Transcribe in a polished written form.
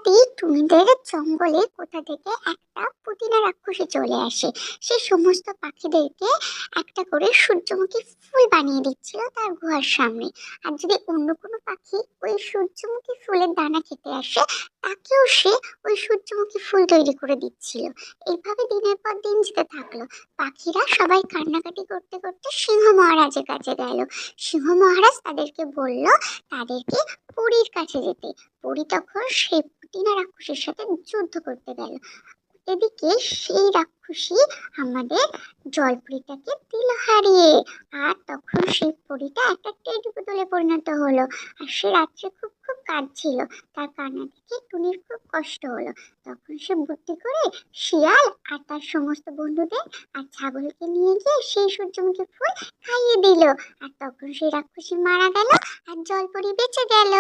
রাতে টুনিদের জঙ্গলে কোথা থেকে একটা পুদিনা রাক্ষসী চলে আসে। সে সমস্ত পাখিদেরকে একটা করে সূর্যমুখী ফুল বানিয়ে দিচ্ছিল তার গুহার সামনে। আর যদি অন্য কোনো পাখি ওই সূর্যমুখী ফুলের দানা খেতে আসে, তাকেও সে ওই সূর্যমুখী ফুল তৈরি করে দিচ্ছিল। এইভাবে দিনের পর দিন যেতে থাকলো। পাখিরা সবাই কান্নাকাটি করতে করতে সিংহ মহারাজের কাছে গেল। সিংহ মহারাজ তাদেরকে বলল তাদেরকে পরীর কাছে যেতে। পরী তখন সেই পুতিনা রাক্ষসীর সাথে যুদ্ধ করতে গেল। এদিকে সেই রাক্ষসী আমাদের জলপরীটাকে দিল হারিয়ে। আর তখন সেই পরীটা একটা টেডি পুতুলে পরিণত হলো। আর সে রাত্রে খুব খুব কাঁদছিল। তার কান্না দেখে টুনির খুব কষ্ট হলো। তখন সে বুদ্ধি করে শিয়াল আর তার সমস্ত বন্ধুদের আর ছাগলকে নিয়ে গিয়ে সেই সূর্যমুখী ফুল খাইয়ে দিল। আর তখন সেই রাক্ষসী মারা গেল আর জলপরী বেঁচে গেল।